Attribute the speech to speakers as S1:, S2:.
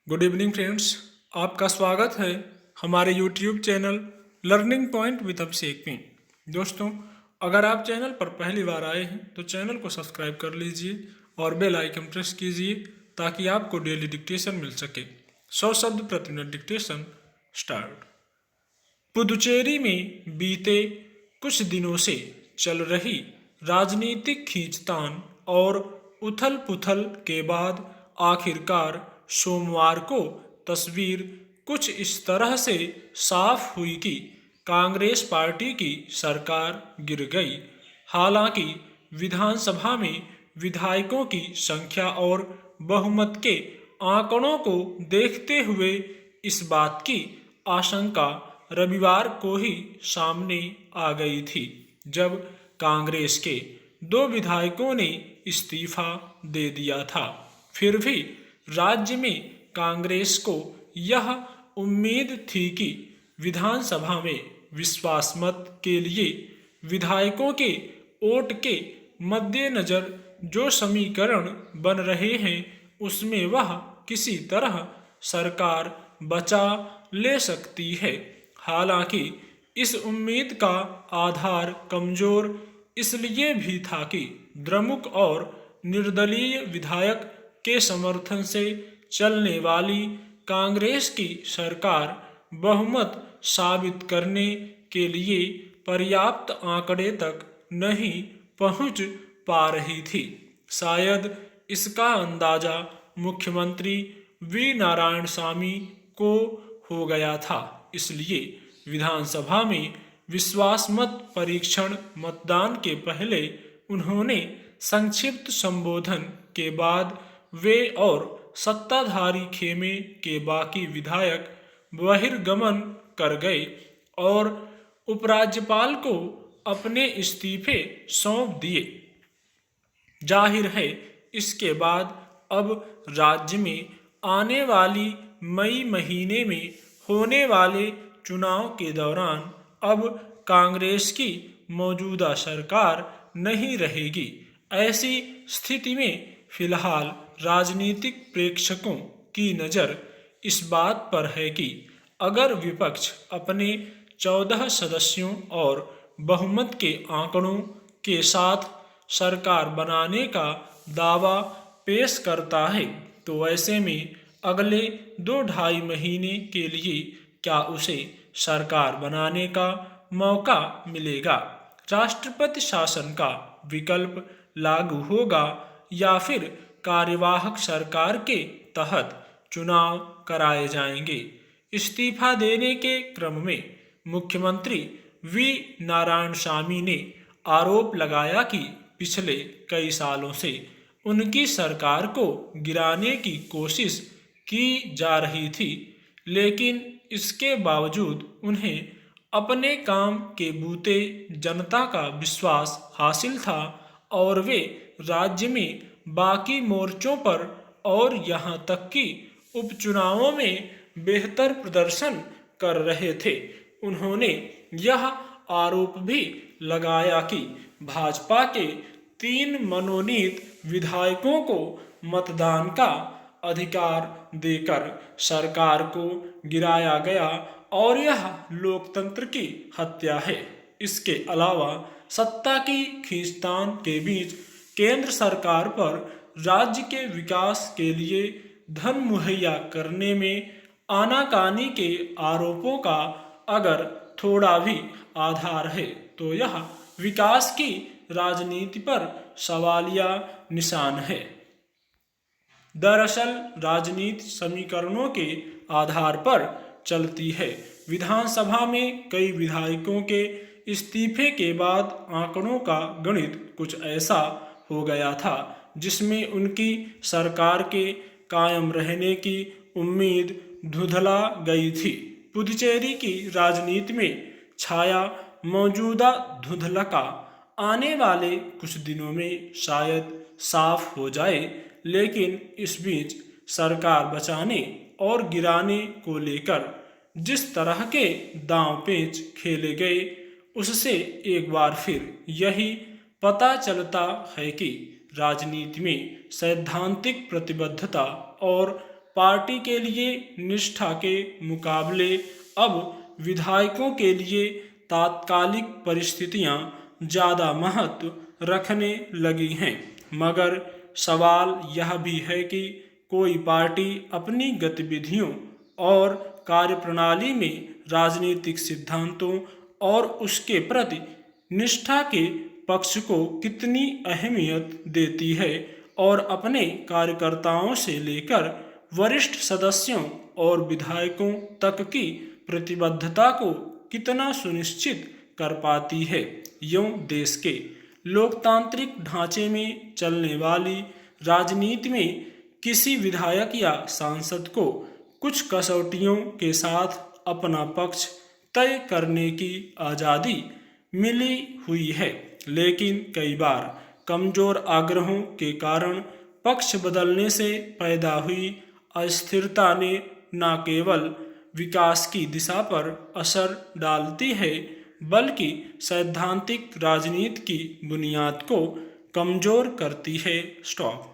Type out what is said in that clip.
S1: Good evening friends. आपका स्वागत है हमारे YouTube channel learning point with Abhishek में। दोस्तों, अगर आप चैनल पर पहली बार आए हैं तो चैनल को सब्सक्राइब कर लीजिए और बेल आइकन प्रेस कीजिए ताकि आपको डेली डिक्टेशन मिल सके। 100 शब्द प्रति मिनट डिक्टेशन स्टार्ट। पुदुचेरी में बीते कुछ दिनों से चल रही राजनीतिक खींचतान और उथल पुथल के बाद आखिरकार सोमवार को तस्वीर कुछ इस तरह से साफ हुई कि कांग्रेस पार्टी की सरकार गिर गई। हालांकि विधानसभा में विधायकों की संख्या और बहुमत के आंकड़ों को देखते हुए इस बात की आशंका रविवार को ही सामने आ गई थी जब कांग्रेस के 2 विधायकों ने इस्तीफा दे दिया था। फिर भी राज्य में कांग्रेस को यह उम्मीद थी कि विधानसभा में विश्वास मत के लिए विधायकों के वोट के मद्देनजर जो समीकरण बन रहे हैं उसमें वह किसी तरह सरकार बचा ले सकती है। हालांकि इस उम्मीद का आधार कमजोर इसलिए भी था कि द्रमुक और निर्दलीय विधायक के समर्थन से चलने वाली कांग्रेस की सरकार बहुमत साबित करने के लिए पर्याप्त आंकड़े तक नहीं पहुंच पा रही थी। शायद इसका अंदाजा मुख्यमंत्री वी नारायणसामी को हो गया था, इसलिए विधानसभा में विश्वास मत परीक्षण मतदान के पहले उन्होंने संक्षिप्त संबोधन के बाद वे और सत्ताधारी खेमे के बाकी विधायक बहिर्गमन कर गए और उपराज्यपाल को अपने इस्तीफे सौंप दिए। जाहिर है इसके बाद अब राज्य में आने वाली मई महीने में होने वाले चुनाव के दौरान अब कांग्रेस की मौजूदा सरकार नहीं रहेगी। ऐसी स्थिति में फिलहाल राजनीतिक प्रेक्षकों की नज़र इस बात पर है कि अगर विपक्ष अपने 14 सदस्यों और बहुमत के आंकड़ों के साथ सरकार बनाने का दावा पेश करता है तो ऐसे में अगले 2-2.5 महीने के लिए क्या उसे सरकार बनाने का मौका मिलेगा? राष्ट्रपति शासन का विकल्प लागू होगा या फिर कार्यवाहक सरकार के तहत चुनाव कराए जाएंगे? इस्तीफा देने के क्रम में मुख्यमंत्री वी नारायणसामी ने आरोप लगाया कि पिछले कई सालों से उनकी सरकार को गिराने की कोशिश की जा रही थी, लेकिन इसके बावजूद उन्हें अपने काम के बूते जनता का विश्वास हासिल था और वे राज्य में बाकी मोर्चों पर और यहां तक कि उपचुनावों में बेहतर प्रदर्शन कर रहे थे। उन्होंने यह आरोप भी लगाया कि भाजपा के 3 मनोनीत विधायकों को मतदान का अधिकार देकर सरकार को गिराया गया और यह लोकतंत्र की हत्या है। इसके अलावा सत्ता की खींचतान के बीच केंद्र सरकार पर राज्य के विकास के लिए धन मुहैया करने में आनाकानी के आरोपों का अगर थोड़ा भी आधार है तो यह विकास की राजनीति पर सवालिया निशान है। दरअसल राजनीति समीकरणों के आधार पर चलती है। विधानसभा में कई विधायकों के इस्तीफे के बाद आंकड़ों का गणित कुछ ऐसा हो गया था जिसमें उनकी सरकार के कायम रहने की उम्मीद धुंधला गई थी। पुदुचेरी की राजनीति में छाया मौजूदा धुंधलका आने वाले कुछ दिनों में शायद साफ हो जाए, लेकिन इस बीच सरकार बचाने और गिराने को लेकर जिस तरह के दांव पेच खेले गए उससे एक बार फिर यही पता चलता है कि राजनीति में सैद्धांतिक प्रतिबद्धता और पार्टी के लिए निष्ठा के मुकाबले अब विधायकों के लिए तात्कालिक परिस्थितियां ज़्यादा महत्व रखने लगी हैं। मगर सवाल यह भी है कि कोई पार्टी अपनी गतिविधियों और कार्यप्रणाली में राजनीतिक सिद्धांतों और उसके प्रति निष्ठा के पक्ष को कितनी अहमियत देती है और अपने कार्यकर्ताओं से लेकर वरिष्ठ सदस्यों और विधायकों तक की प्रतिबद्धता को कितना सुनिश्चित कर पाती है। यूं देश के लोकतांत्रिक ढांचे में चलने वाली राजनीति में किसी विधायक या सांसद को कुछ कसौटियों के साथ अपना पक्ष तय करने की आज़ादी मिली हुई है, लेकिन कई बार कमजोर आग्रहों के कारण पक्ष बदलने से पैदा हुई अस्थिरता ने न केवल विकास की दिशा पर असर डालती है बल्कि सैद्धांतिक राजनीति की बुनियाद को कमजोर करती है। स्टॉप।